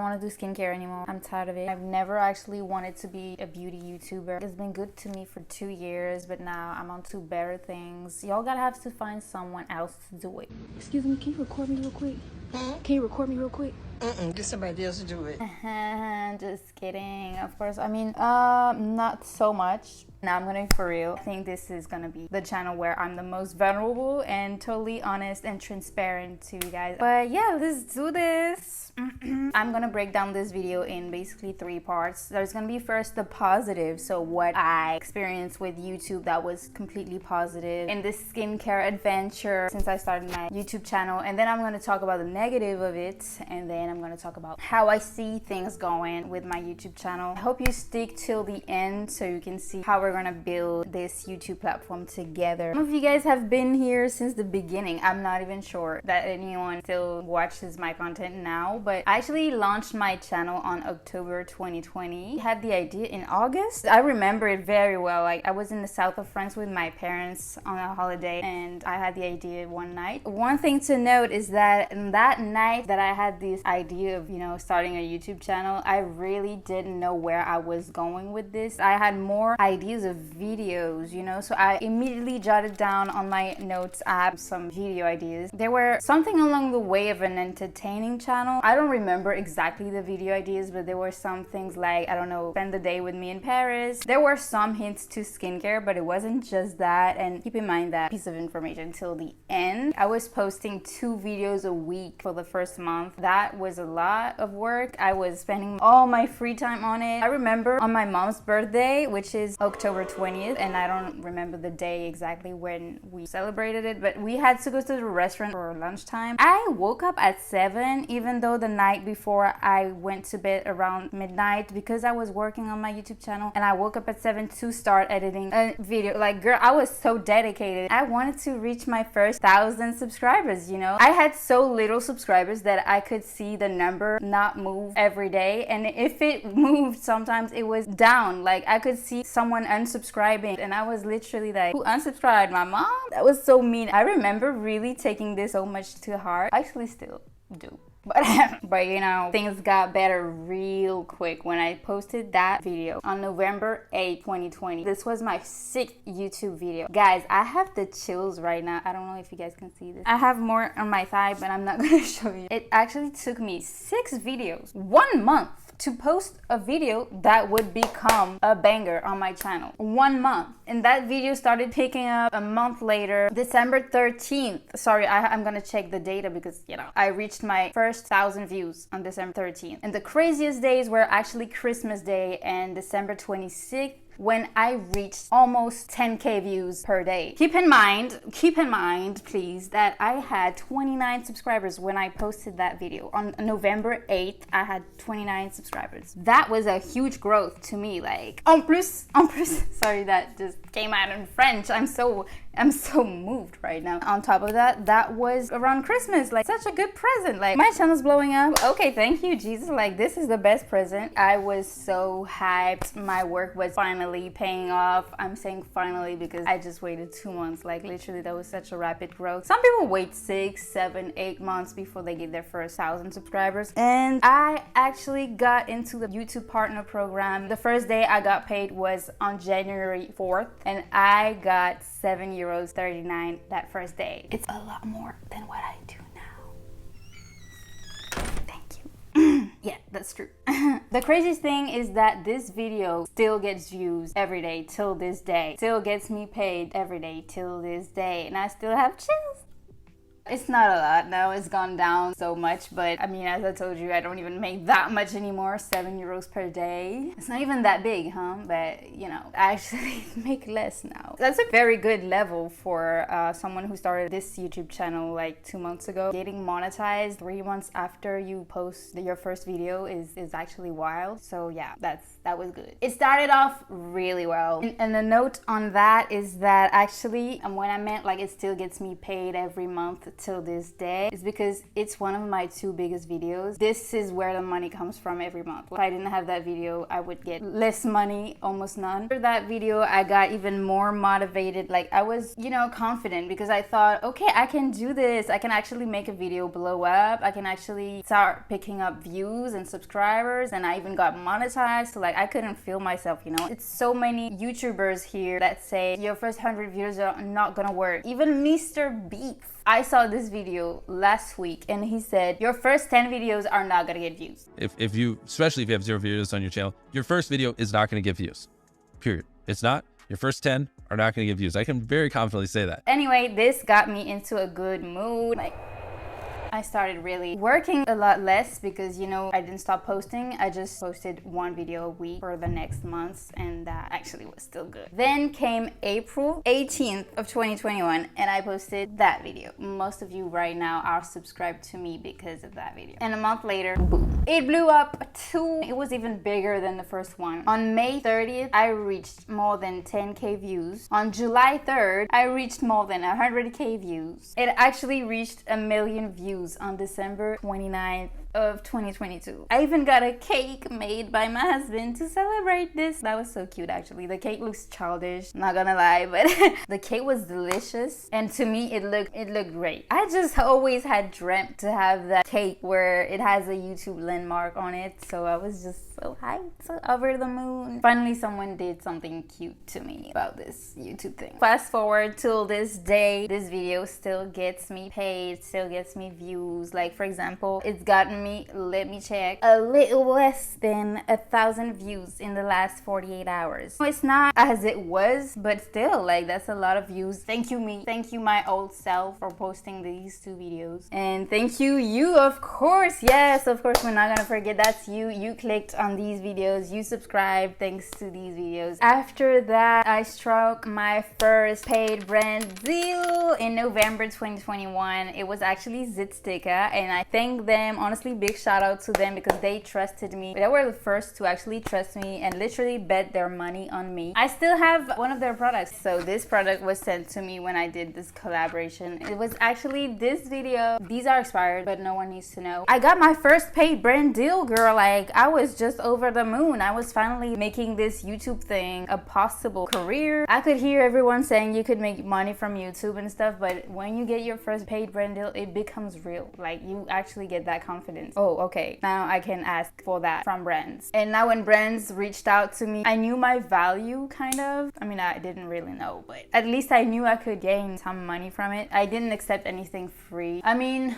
want to do skincare anymore. I'm tired of it. I've never actually wanted to be a beauty YouTuber. It's been good to me for 2 years, but now I'm on to better things. Y'all gotta have to find someone else to do it. Excuse me, can you record me real quick? Can you record me real quick? Get somebody else to do it. Just kidding. Of course, I mean, not so much. Now I'm gonna be for real. I think this is gonna be the channel where I'm the most vulnerable and totally honest and transparent to you guys. But yeah, let's do this. I'm gonna break down this video in basically 3 parts. There's gonna be first the positive, so what I experienced with YouTube that was completely positive in this skincare adventure since I started my YouTube channel, and then I'm gonna talk about the negative of it, and then I'm gonna talk about how I see things going with my YouTube channel. I hope you stick till the end so you can see how we're gonna build this YouTube platform together. Some of you guys have been here since the beginning. I'm not even sure that anyone still watches my content now, but I actually launched my channel on October 2020. I had the idea in August. I remember it very well. Like, I was in the south of France with my parents on a holiday, and I had the idea one night. One thing to note is that that night that I had this idea of, you know, starting a YouTube channel, I really didn't know where I was going with this. I had more ideas of videos, you know, so I immediately jotted down on my notes app some video ideas. There were something along the way of an entertaining channel. I don't remember exactly the video ideas, but there were some things like, I don't know, spend the day with me in Paris. There were some hints to skincare, but it wasn't just that. And keep in mind that piece of information till the end. I was posting 2 videos a week for the first month. That was a lot of work. I was spending all my free time on it. I remember on my mom's birthday, which is October 20th, and I don't remember the day exactly when we celebrated it, but we had to go to the restaurant for lunchtime. I woke up at 7, even though the night before I went to bed around midnight because I was working on my YouTube channel, and I woke up at 7 to start editing a video. Like, girl, I was so dedicated. I wanted to reach my first 1,000 subscribers, you know. I had so little subscribers that I could see the number not move every day, and if it moved, sometimes it was down. Like, I could see someone unsubscribing, and I was literally like, who unsubscribed? My mom? That was so mean. I remember really taking this so much to heart. I actually still do. But you know, things got better real quick when I posted that video on November 8, 2020. This was my 6th YouTube video. Guys, I have the chills right now. I don't know if you guys can see this. I have more on my thigh, but I'm not gonna show you. It actually took me 6 videos, 1 month, to post a video that would become a banger on my channel. 1 month. And that video started picking up a month later, December 13th. Sorry, I'm gonna check the data because, you know, I reached my first 1,000 views on December 13th. And the craziest days were actually Christmas Day and December 26th, when I reached almost 10k views per day. Keep in mind, please, that I had 29 subscribers when I posted that video. On November 8th, I had 29 subscribers. That was a huge growth to me. Like, en plus, sorry, that just came out in French. I'm so moved right now. On top of that, that was around Christmas. Like, such a good present. Like, my channel's blowing up. Okay, thank you, Jesus. Like, this is the best present. I was so hyped. My work was finally paying off. I'm saying finally because I just waited 2 months. Like, literally, that was such a rapid growth. Some people wait 6, 7, 8 months before they get their first 1,000 subscribers. And I actually got into the YouTube partner program. The first day I got paid was on January 4th, and I got €7.39 that first day. It's a lot more than what I do now. Thank you. Yeah, that's true. The craziest thing is that this video still gets views every day till this day. Still gets me paid every day till this day. And I still have chills. It's not a lot now, it's gone down so much, but I mean, as I told you, I don't even make that much anymore, €7 per day. It's not even that big, huh? But you know, I actually make less now. That's a very good level for someone who started this YouTube channel like 2 months ago. Getting monetized 3 months after you post your first video is actually wild. So yeah, that was good. It started off really well. And the note on that is that actually, when I meant like it still gets me paid every month till this day is because it's one of my 2 biggest videos. This is where the money comes from every month. If I didn't have that video, I would get less money, almost none. After that video, I got even more motivated. Like I was, you know, confident because I thought, okay, I can do this. I can actually make a video blow up. I can actually start picking up views and subscribers, and I even got monetized. So like I couldn't feel myself, you know. It's so many YouTubers here that say your first 100 views are not gonna work. Even Mr. Beat. I saw this video last week and he said your first 10 videos are not gonna get views. If you, especially if you have 0 videos on your channel, your first video is not going to get views. Period. It's not. Your first 10 are not going to get views. I can very confidently say that. Anyway, this got me into a good mood. Like, I started really working a lot less because, you know, I didn't stop posting. I just posted 1 video a week for the next months, and that actually was still good. Then came April 18th of 2021 and I posted that video. Most of you right now are subscribed to me because of that video. And a month later, boom, it blew up too. It was even bigger than the first one. On May 30th, I reached more than 10k views. On July 3rd, I reached more than 100k views. It actually reached 1 million views on December 29th of 2022. I even got a cake made by my husband to celebrate this. That was so cute actually. The cake looks childish, not gonna lie, but the cake was delicious and to me it looked great. I just always had dreamt to have that cake where it has a YouTube landmark on it, so I was just so hyped, so over the moon. Finally someone did something cute to me about this YouTube thing. Fast forward till this day, this video still gets me paid, still gets me views. Like for example, it's gotten me, let me check, a little less than 1,000 views in the last 48 hours. It's not as it was, but still, like that's a lot of views. Thank you me, thank you my old self for posting these 2 videos, and thank you of course. Yes, of course, we're not gonna forget that's you clicked on these videos, you subscribed thanks to these videos. After that, I struck my first paid brand deal in November 2021. It was actually Zitstica, and I thank them. Honestly, big shout out to them because they trusted me. They were the first to actually trust me and literally bet their money on me. I still have one of their products. So this product was sent to me when I did this collaboration. It was actually this video. These are expired, but no one needs to know. I got my first paid brand deal, girl. Like I was just over the moon. I was finally making this YouTube thing a possible career. I could hear everyone saying you could make money from YouTube and stuff, but when you get your first paid brand deal, it becomes real. Like you actually get that confidence. Oh, okay, now I can ask for that from brands. And now when brands reached out to me, I knew my value kind of. I mean, I didn't really know, but at least I knew I could gain some money from it. I didn't accept anything free. I mean,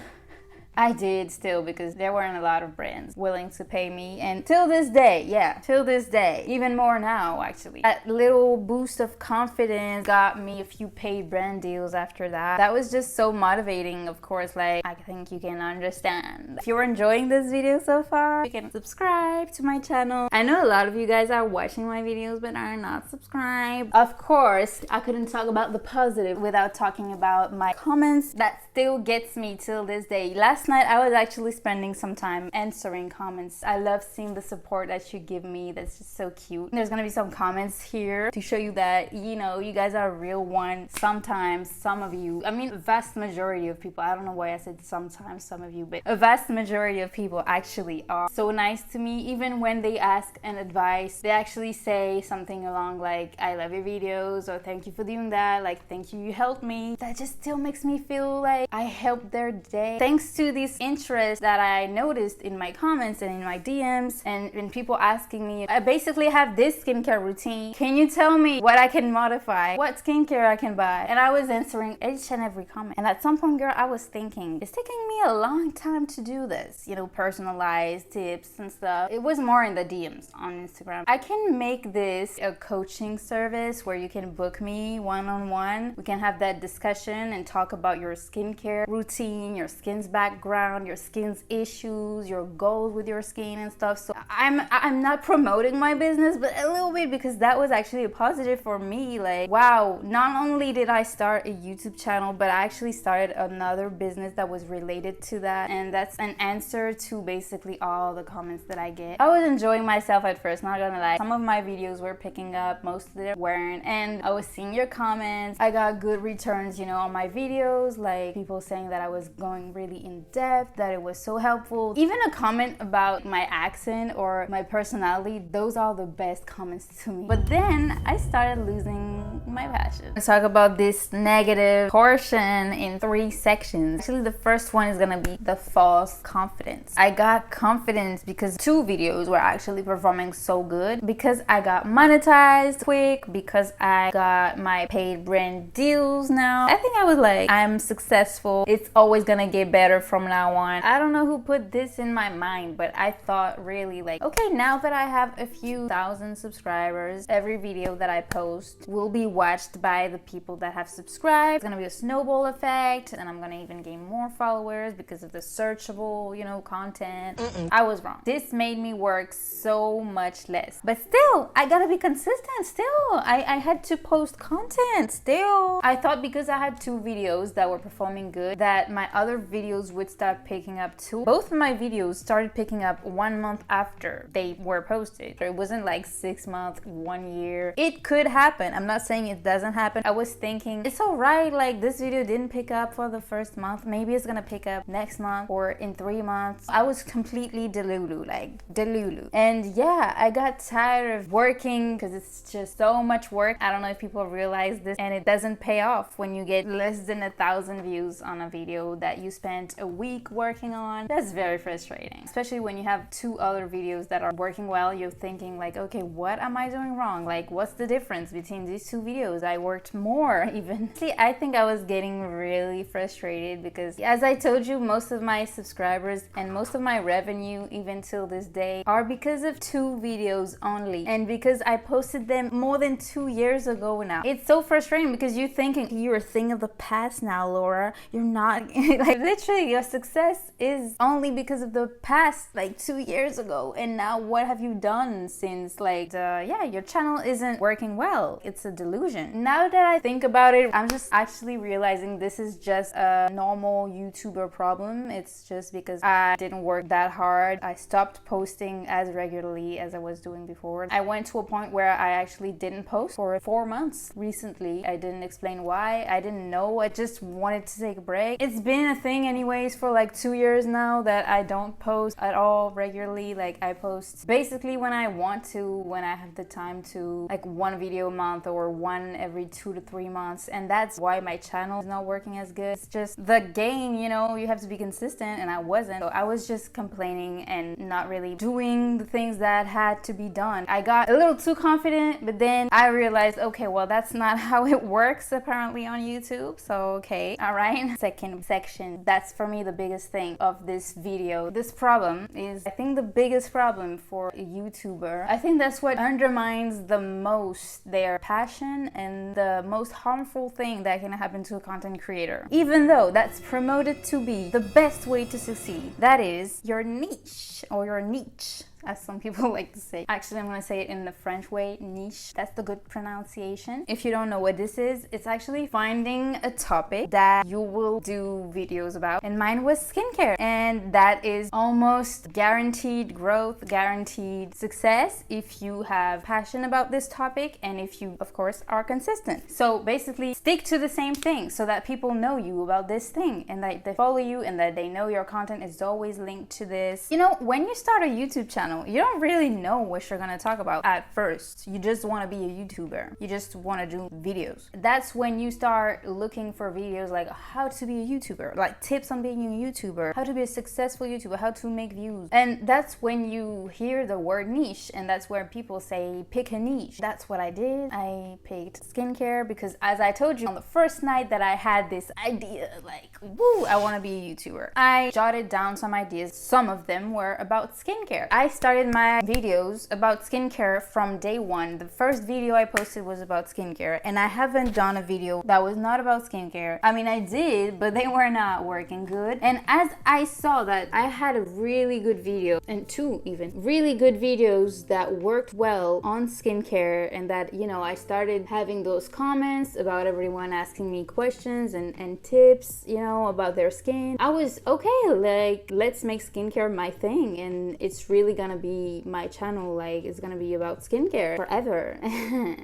I did still because there weren't a lot of brands willing to pay me, and till this day, yeah, till this day, even more now actually. That little boost of confidence got me a few paid brand deals after that. That was just so motivating, of course. Like I think you can understand. If you're enjoying this video so far, you can subscribe to my channel. I know a lot of you guys are watching my videos but are not subscribed. Of course, I couldn't talk about the positive without talking about my comments. That still gets me till this day. Last night I was actually spending some time answering comments. I love seeing the support that you give me. That's just so cute. There's gonna be some comments here to show you that, you know, you guys are a real one. Sometimes some of you, I mean, a vast majority of people, I don't know why I said sometimes some of you, but a vast majority of people actually are so nice to me. Even when they ask an advice, they actually say something along like, I love your videos, or thank you for doing that, like thank you, you helped me. That just still makes me feel like I helped their day. Thanks to these interests that I noticed in my comments and in my DMs, and when people asking me, I basically have this skincare routine. Can you tell me what I can modify? What skincare I can buy? And I was answering each and every comment. And at some point, girl, I was thinking, it's taking me a long time to do this. You know, personalized tips and stuff. It was more in the DMs on Instagram. I can make this a coaching service where you can book me one-on-one. We can have that discussion and talk about your skincare routine, your skin's background, background, your skin's issues, your goals with your skin and stuff. So I'm not promoting my business, but a little bit, because that was actually a positive for me. Like, wow, not only did I start a YouTube channel, but I actually started another business that was related to that, and that's an answer to basically all the comments that I get. I was enjoying myself at first, not gonna lie. Some of my videos were picking up, most of them weren't, and I was seeing your comments. I got good returns, you know, on my videos, like people saying that I was going really in depth, that it was so helpful. Even a comment about my accent or my personality, those are the best comments to me. But then I started losing my passion. Let's talk about this negative portion in 3 sections. Actually, the first one is gonna be the false confidence. I got confidence because 2 videos were actually performing so good, because I got monetized quick, because I got my paid brand deals now. I think I was like, I'm successful. It's always gonna get better from now on. I don't know who put this in my mind, but I thought really like, okay, now that I have a few thousand subscribers, every video that I post will be watched by the people that have subscribed. It's gonna be a snowball effect, and I'm gonna even gain more followers because of the searchable, you know, content. I was wrong. This made me work so much less. But still, I gotta be consistent. Still, I had to post content. Still, I thought because I had 2 videos that were performing good, that my other videos would start picking up too. Both of my videos started picking up 1 month after they were posted. It wasn't like 6 months, 1 year. It could happen. I'm not saying it doesn't happen. I was thinking, it's alright, like this video didn't pick up for the first month. Maybe it's gonna pick up next month or in 3 months. I was completely delulu. And yeah, I got tired of working because it's just so much work. I don't know if people realize this, and it doesn't pay off when you get less than 1,000 views on a video that you spent a week working on. That's very frustrating, especially when you have 2 other videos that are working well. You're thinking like, okay, what am I doing wrong? Like, what's the difference between these 2 videos? I worked more even. See, I think I was getting really frustrated because, as I told you, most of my subscribers and most of my revenue even till this day are because of 2 videos only, and because I posted them more than 2 years ago now. It's so frustrating because you're thinking you're a thing of the past now, Laura. You're not. Like, literally, your success is only because of the past, like 2 years ago. And now what have you done since, like, yeah, your channel isn't working well. It's a delusion. Now that I think about it, I'm just actually realizing this is just a normal YouTuber problem. It's just because I didn't work that hard. I stopped posting as regularly as I was doing before. I went to a point where I actually didn't post for 4 months recently. I didn't explain why. I didn't know. I just wanted to take a break. It's been a thing anyways for like 2 years now that I don't post at all regularly. Like, I post basically when I want to, when I have the time to, like 1 video a month or 1 every 2 to 3 months. And that's why my channel is not working as good. It's just the game, you know, you have to be consistent, and I wasn't. So I was just complaining and not really doing the things that had to be done. I got a little too confident, but then I realized, okay, well, that's not how it works apparently on YouTube. So, okay, all right. Second section, that's for me the biggest thing of this video. This problem is, I think, the biggest problem for a YouTuber. I think that's what undermines the most their passion and the most harmful thing that can happen to a content creator. Even though that's promoted to be the best way to succeed, that is your niche, or your niche, as some people like to say. Actually, I'm gonna say it in the French way, niche. That's the good pronunciation. If you don't know what this is, it's actually finding a topic that you will do videos about. And mine was skincare. And that is almost guaranteed growth, guaranteed success if you have passion about this topic and if you, of course, are consistent. So basically, stick to the same thing so that people know you about this thing and that they follow you and that they know your content is always linked to this. You know, when you start a YouTube channel, you don't really know what you're gonna talk about at first. You just want to be a YouTuber. You just want to do videos. That's when you start looking for videos like how to be a YouTuber, like tips on being a YouTuber, how to be a successful YouTuber, how to make views. And that's when you hear the word niche, and that's where people say pick a niche. That's what I did. I picked skincare because, as I told you on the first night that I had this idea, like, woo, I want to be a YouTuber, I jotted down some ideas. Some of them were about skincare. I started my videos about skincare from day one. The first video I posted was about skincare, and I haven't done a video that was not about skincare. I mean, I did, but they were not working good. And as I saw that I had a really good video, and two even really good videos that worked well on skincare, and that, you know, I started having those comments about everyone asking me questions and tips, you know, about their skin. I was okay, like, let's make skincare my thing, and it's really gonna be my channel. Like, it's gonna be about skincare forever.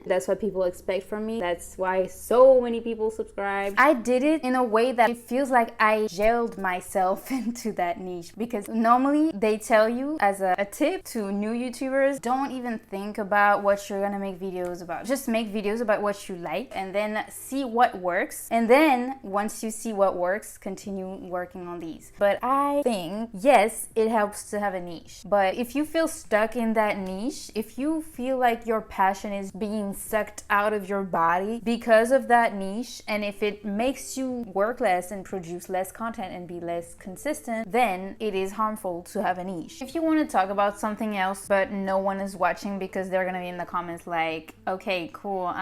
That's what people expect from me. That's why so many people subscribe. I did it in a way that it feels like I jailed myself into that niche, because normally they tell you as a tip to new YouTubers, don't even think about what you're gonna make videos about. Just make videos about what you like and then see what works. And then once you see what works, continue working on these. But I think, yes, it helps to have a niche. But if you feel stuck in that niche, if you feel like your passion is being sucked out of your body because of that niche, and if it makes you work less and produce less content and be less consistent, then it is harmful to have a niche. If you want to talk about something else but no one is watching because they're gonna be in the comments like, okay, cool,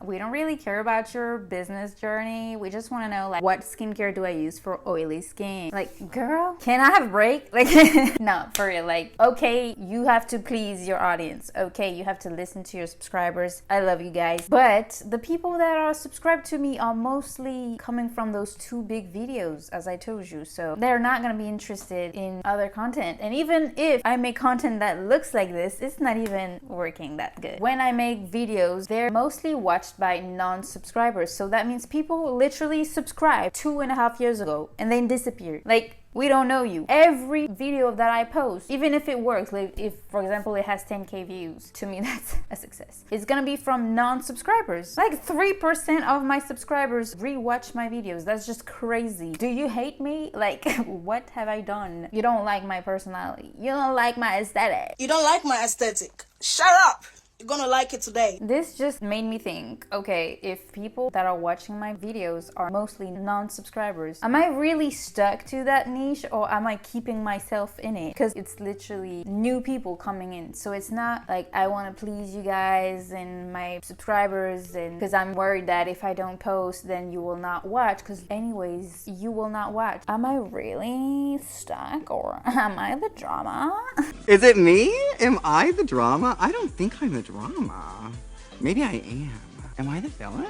we don't really care about your business journey, we just want to know, like, what skincare do I use for oily skin? Like, girl, can I have a break? Like, no, for real. Like, okay, you have to please your audience. Okay, you have to listen to your subscribers. I love you guys. But the people that are subscribed to me are mostly coming from those two big videos, as I told you. So they're not gonna be interested in other content. And even if I make content that looks like this, it's not even working that good. When I make videos, they're mostly watched by non-subscribers. So that means people literally subscribed 2.5 years ago and then disappeared. Like, we don't know you. Every video that I post, even if it works, like if, for example, it has 10K views, to me that's a success. It's gonna be from non-subscribers. Like 3% of my subscribers rewatch my videos. That's just crazy. Do you hate me? Like, what have I done? You don't like my personality. You don't like my aesthetic. You don't like my aesthetic. Shut up. You're gonna like it today. This just made me think, okay, if people that are watching my videos are mostly non-subscribers, am I really stuck to that niche, or am I keeping myself in it? Because it's literally new people coming in. So it's not like I want to please you guys and my subscribers, and because I'm worried that if I don't post, then you will not watch, because anyways, you will not watch. Am I really stuck, or am I the drama? Is it me? Am I the drama? I don't think I'm the drama. Maybe I am. Am I the villain?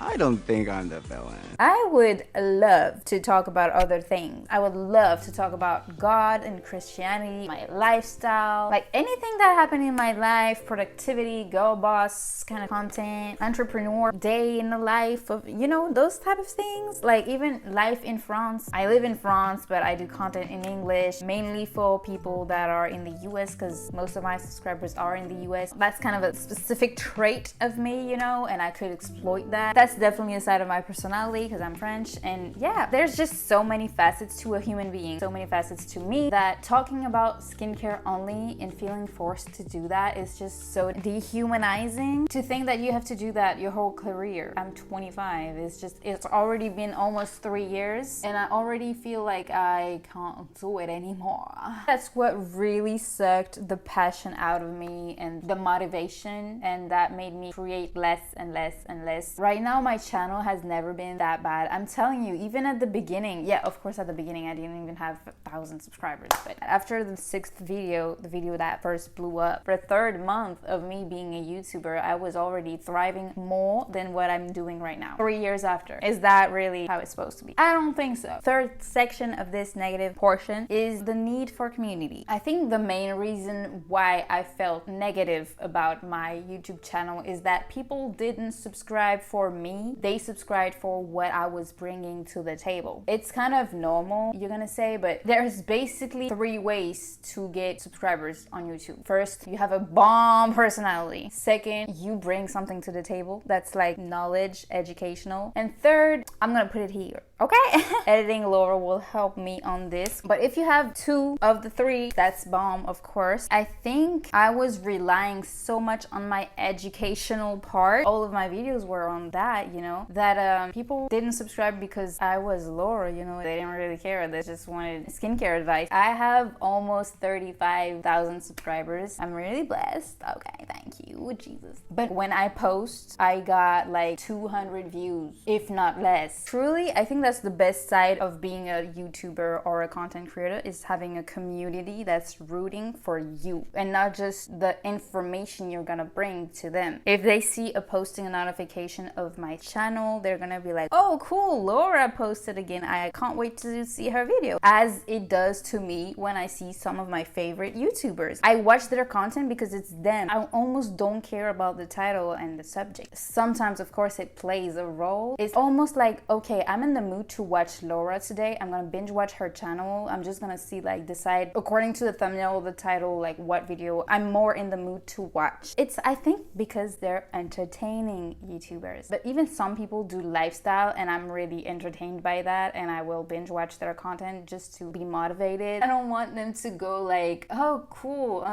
I don't think I'm the villain. I would love to talk about other things. I would love to talk about God and Christianity, my lifestyle, like anything that happened in my life, productivity, girl boss kind of content, entrepreneur, day in the life of, you know, those type of things. Like even life in France. I live in France, but I do content in English, mainly for people that are in the US, because most of my subscribers are in the US. That's kind of a specific trait of me, you know, and I could exploit that. That's definitely a side of my personality because I'm French. And yeah, there's just so many facets to a human being, so many facets to me, that talking about skincare only and feeling forced to do that is just so dehumanizing. To think that you have to do that your whole career. I'm 25. It's already been almost 3 years and I already feel like I can't do it anymore. That's what really sucked the passion out of me and the motivation, and that made me create less and less and less. Right now my channel has never been that bad. I'm telling you, even at the beginning, yeah, of course at the beginning I didn't even have 1,000 subscribers, but after the 6th video, the video that first blew up, for the 3rd month of me being a YouTuber, I was already thriving more than what I'm doing right now, 3 years after. Is that really how it's supposed to be? I don't think so. 3rd section of this negative portion is the need for community. I think the main reason why I felt negative about my YouTube channel is that people didn't subscribe for me. They subscribed for what I was bringing to the table. It's kind of normal, you're gonna say, but there's basically 3 ways to get subscribers on YouTube. First, you have a bomb personality. Second, you bring something to the table that's like knowledge, educational. And third, I'm gonna put it here, okay? Editing Laura will help me on this. But if you have 2 of the 3, that's bomb, of course. I think I was relying so much on my educational part. All of my videos were on that, you know, that people didn't subscribe because I was Laura, you know, they didn't really care. They just wanted skincare advice. I have almost 35,000 subscribers. I'm really blessed. Okay, thank you, Jesus. But when I post, I got like 200 views, if not less. Truly, I think that's the best side of being a YouTuber or a content creator, is having a community that's rooting for you and not just the information you're gonna bring to them. If they see a posting a notification of my channel, they're gonna be like, oh cool, Laura posted again, I can't wait to see her video. As it does to me when I see some of my favorite YouTubers. I watch their content because it's them. I almost don't care about the title and the subject. Sometimes, of course, it plays a role. It's almost like, okay, I'm in the mood to watch Laura today. I'm gonna binge watch her channel. I'm just gonna see, like, decide according to the thumbnail, the title, like what video I'm more in the mood to watch. It's, I think, because they're entertaining YouTubers. But even some people do lifestyle, and I'm really entertained by that, and I will binge watch their content just to be motivated. I don't want them to go like, oh cool,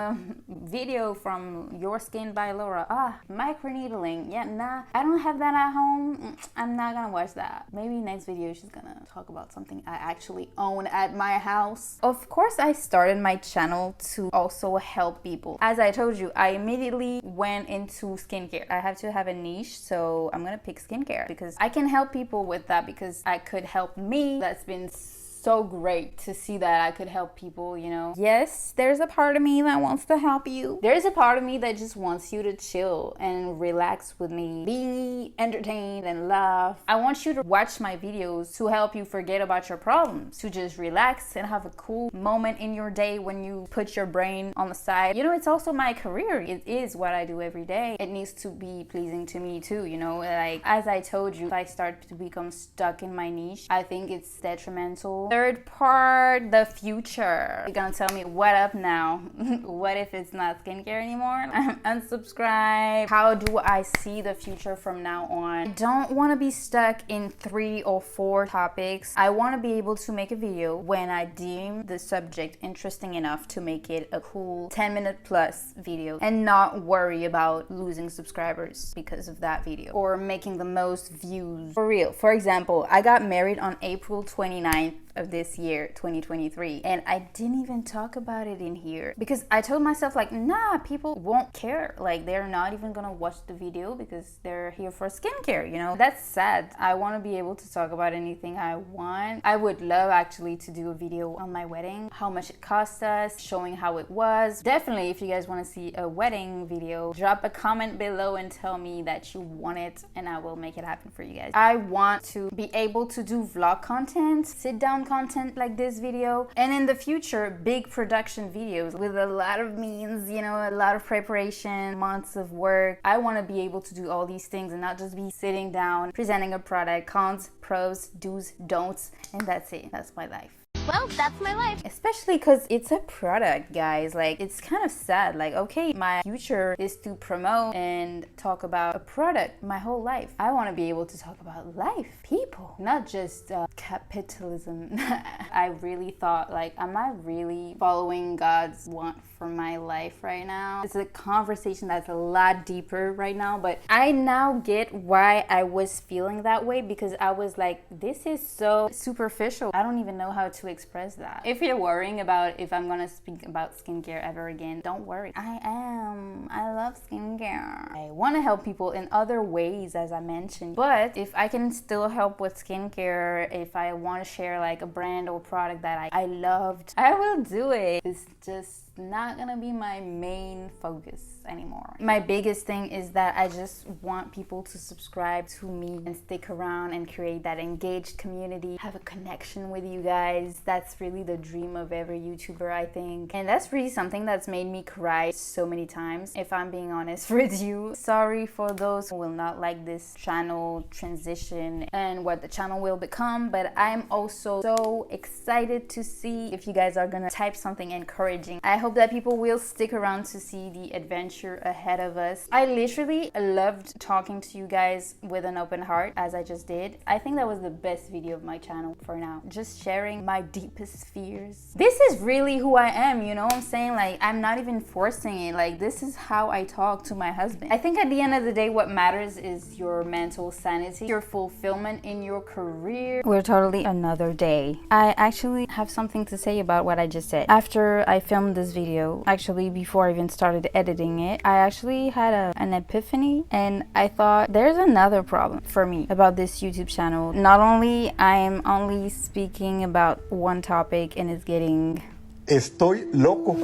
video from Your Skin by Laura, microneedling, yeah, nah, I don't have that at home, I'm not gonna watch that. Maybe next video she's gonna talk about something I actually own at my house. Of course, I started my channel to also help people. As I told you, I immediately went into skincare. I have to have a niche, so I'm gonna pick skincare because I can help people with that, because I could help me. That's been so great to see that I could help people, you know. Yes, there's a part of me that wants to help you. There's a part of me that just wants you to chill and relax with me, be entertained and laugh. I want you to watch my videos to help you forget about your problems, to just relax and have a cool moment in your day when you put your brain on the side. You know, it's also my career. It is what I do every day. It needs to be pleasing to me too, you know. Like, as I told you, if I start to become stuck in my niche, I think it's detrimental. Third part, the future. You're gonna tell me what up now? What if it's not skincare anymore? Unsubscribe. How do I see the future from now on? I don't want to be stuck in 3 or 4 topics. I want to be able to make a video when I deem the subject interesting enough to make it a cool 10-minute plus video and not worry about losing subscribers because of that video or making the most views. For real. For example, I got married on April 29th of this year, 2023, and I didn't even talk about it in here because I told myself, like, nah, people won't care. Like, they're not even gonna watch the video because they're here for skincare, you know. That's sad. I want to be able to talk about anything I want. I would love actually to do a video on my wedding, how much it cost us, showing how it was. Definitely, if you guys want to see a wedding video, drop a comment below and tell me that you want it, and I will make it happen for you guys. I want to be able to do vlog content, sit down content like this video, and in the future, big production videos with a lot of means, you know, a lot of preparation, months of work. I want to be able to do all these things and not just be sitting down, presenting a product, cons, pros, do's, don'ts, and that's it. That's my life. Well, that's my life. Especially because it's a product, guys. Like, it's kind of sad. Like, okay, my future is to promote and talk about a product my whole life. I want to be able to talk about life, people, not just capitalism. I really thought, like, am I really following God's want for my life right now? It's a conversation that's a lot deeper right now, but I now get why I was feeling that way, because I was like, this is so superficial. I don't even know how to express that. If you're worrying about if I'm gonna speak about skincare ever again, don't worry. I love skincare. I want to help people in other ways, as I mentioned, but if I can still help with skincare, if I want to share like a brand or product that I loved, I will do it. It's just not gonna be my main focus anymore. My biggest thing is that I just want people to subscribe to me and stick around and create that engaged community, have a connection with you guys. That's really the dream of every YouTuber, I think. And that's really something that's made me cry so many times, if I'm being honest with you. Sorry for those who will not like this channel transition and what the channel will become, but I'm also so excited to see if you guys are gonna type something encouraging. I hope hope that people will stick around to see the adventure ahead of us. I literally loved talking to you guys with an open heart, as I just did. I think that was the best video of my channel for now. Just sharing my deepest fears. This is really who I am, you know what I'm saying? Like, I'm not even forcing it. Like, this is how I talk to my husband. I think at the end of the day, what matters is your mental sanity, your fulfillment in your career. We're totally another day. I actually have something to say about what I just said. After I filmed this video, actually before I even started editing it, I actually had an epiphany, and I thought there's another problem for me about this YouTube channel. Not only I'm only speaking about one topic and it's getting Estoy loco.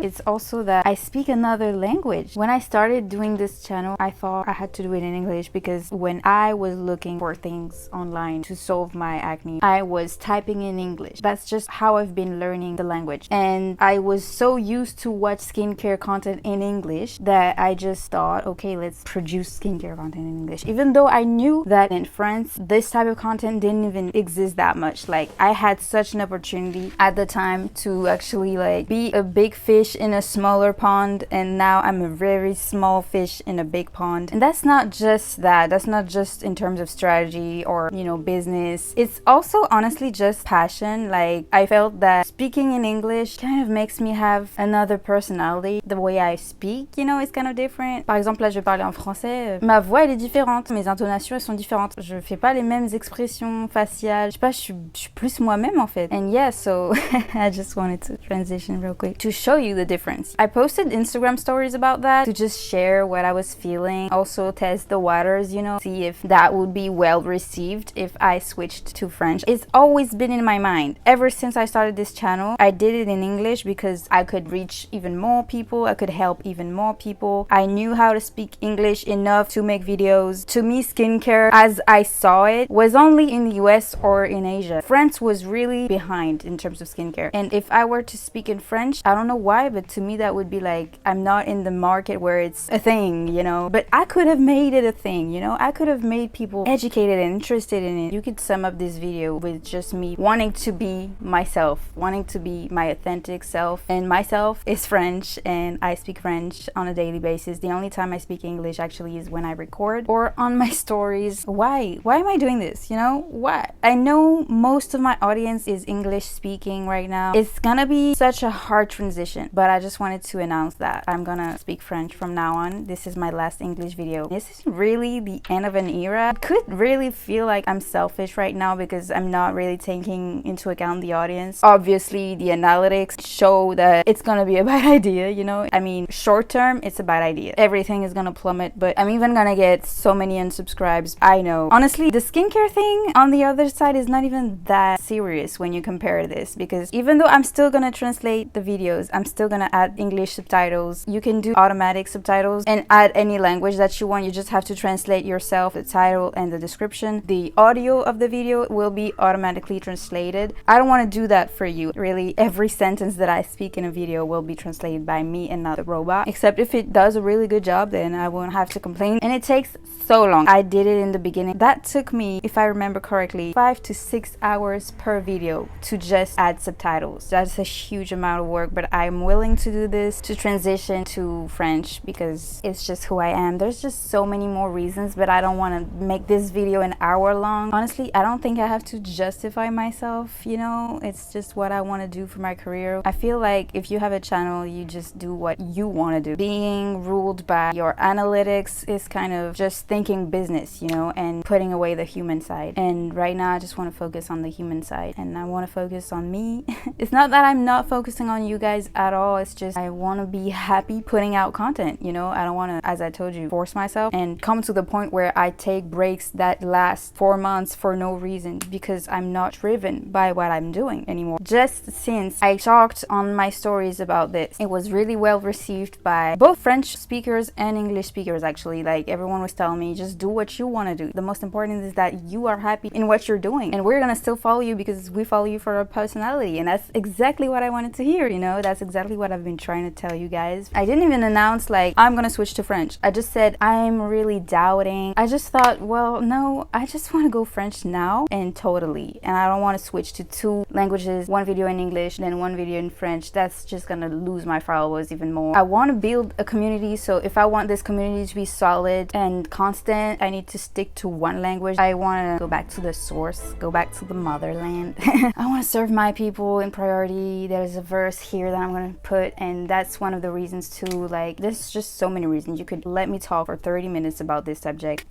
it's also that I speak another language. When I started doing this channel, I thought I had to do it in English because when I was looking for things online to solve my acne, I was typing in English. That's just how I've been learning the language. And I was so used to watch skincare content in English that I just thought, okay, let's produce skincare content in English. Even though I knew that in France, this type of content didn't even exist that much. Like, I had such an opportunity at the time to actually like be a big fish in a smaller pond, and now I'm a very small fish in a big pond. And that's not just that. That's not just in terms of strategy or, you know, business. It's also honestly just passion. Like, I felt that speaking in English kind of makes me have another personality. The way I speak, you know, is kind of different. Par exemple, là, je vais parler en français. Ma voix, elle est différente. Mes intonations, elles sont différentes. Je fais pas les mêmes expressions faciales. Je sais pas, je suis plus moi-même en fait. And yeah, so I just wanted to transition real quick to show you the difference. I posted Instagram stories about that to just share what I was feeling, also test the waters, you know, see if that would be well received if I switched to French. It's always been in my mind. Ever since I started this channel, I did it in English because I could reach even more people, I could help even more people. I knew how to speak English enough to make videos. To me, skincare, as I saw it, was only in the US or in Asia. France was really behind in terms of skincare. And if I were to speak in French, I don't know why, but to me that would be like, I'm not in the market where it's a thing, you know. But I could have made it a thing, you know. I could have made people educated and interested in it. You could sum up this video with just me wanting to be myself, wanting to be my authentic self. And myself is French, and I speak French on a daily basis. The only time I speak English actually is when I record or on my stories. Why am I doing this, you know? Why? I know most of my audience is English speaking right now. It's gonna be such a hard transition, but I just wanted to announce that I'm gonna speak French from now on. This is my last English video. This is really the end of an era. It could really feel like I'm selfish right now because I'm not really taking into account the audience. Obviously, the analytics show that it's gonna be a bad idea, you know? I mean, short term, it's a bad idea. Everything is gonna plummet, but I'm even gonna get so many unsubscribes. I know. Honestly, the skincare thing on the other side is not even that serious when you compare this, because even though I'm still gonna translate the videos, I'm still gonna add English subtitles. You can do automatic subtitles and add any language that you want. You just have to translate yourself the title and the description. The audio of the video will be automatically translated. I don't want to do that for you. Really, every sentence that I speak in a video will be translated by me and not the robot. Except if it does a really good job, then I won't have to complain. And it takes so long. I did it in the beginning. That took me, if I remember correctly, 5 to 6 hours per video to just add subtitles. That's a huge amount of work, but I'm willing to do this to transition to French because it's just who I am. There's just so many more reasons, but I don't want to make this video an hour long. Honestly, I don't think I have to justify myself, you know. It's just what I want to do for my career. I feel like if you have a channel, you just do what you want to do. Being ruled by your analytics is kind of just thinking business, you know, and putting away the human side. And right now I just want to focus on the human side, and I want to focus on me. It's not that I'm not focusing on you guys at all. It's just I want to be happy putting out content, you know. I don't want to, as I told you, force myself and come to the point where I take breaks that last 4 months for no reason because I'm not driven by what I'm doing anymore. Just since I talked on my stories about this, it was really well received by both French speakers and English speakers actually. Like, everyone was telling me, just do what you want to do. The most important is that you are happy in what you're doing, and we're gonna still follow you because we follow you for our personality, and that's exactly what I wanted to hear, you know? That's exactly what I've been trying to tell you guys. I didn't even announce like I'm gonna switch to French. I just said I'm really doubting. I just thought, well, no, I just want to go French now and totally. And I don't want to switch to 2 languages, 1 video in English, then 1 video in French. That's just gonna lose my followers even more. I want to build a community, so if I want this community to be solid and constant, I need to stick to 1 language. I want to go back to the source, go back to the motherland. I want to serve my people in priority. There's a verse here that I'm gonna put, and that's one of the reasons too. Like, there's just so many reasons. You could let me talk for 30 minutes about this subject.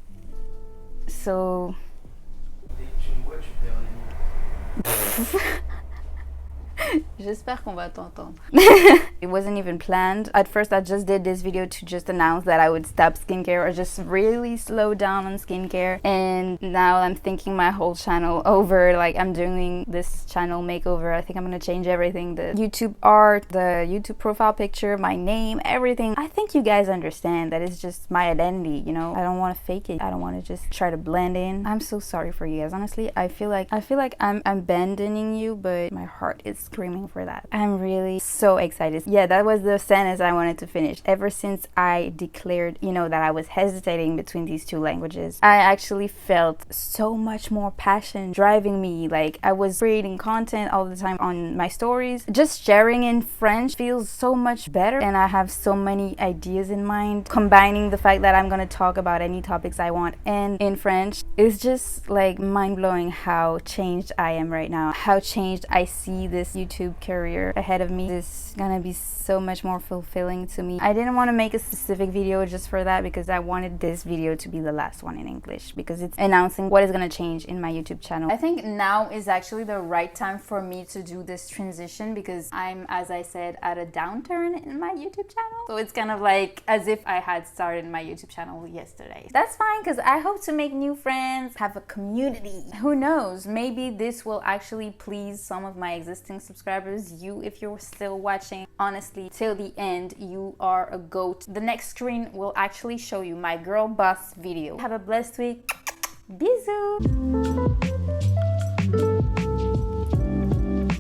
So j'espère qu'on va t'entendre. It wasn't even planned. At first, I just did this video to just announce that I would stop skincare or just really slow down on skincare. And now I'm thinking my whole channel over. Like, I'm doing this channel makeover. I think I'm gonna change everything. The YouTube art, the YouTube profile picture, my name, everything. I think you guys understand that it's just my identity, you know? I don't want to fake it. I don't want to just try to blend in. I'm so sorry for you guys. Honestly, I feel like I'm abandoning you, but my heart is screaming for that. I'm really so excited. Yeah, that was the sentence I wanted to finish. Ever since I declared, you know, that I was hesitating between these 2 languages, I actually felt so much more passion driving me. Like, I was creating content all the time on my stories. Just sharing in French feels so much better, and I have so many ideas in mind. Combining the fact that I'm gonna talk about any topics I want and in French is just like mind-blowing how changed I am right now, how changed I see this YouTube career ahead of me. It's gonna be so much more fulfilling to me. I didn't want to make a specific video just for that, because I wanted this video to be the last one in English, because it's announcing what is gonna change in my YouTube channel. I think now is actually the right time for me to do this transition, because I'm, as I said, at a downturn in my YouTube channel. So it's kind of like as if I had started my YouTube channel yesterday. That's fine, because I hope to make new friends, have a community. Who knows, maybe this will actually please some of my existing subscribers. You, if you're still watching, honestly, till the end, you are a goat. The next screen will actually show you my girl boss video. Have a blessed week. Bisous.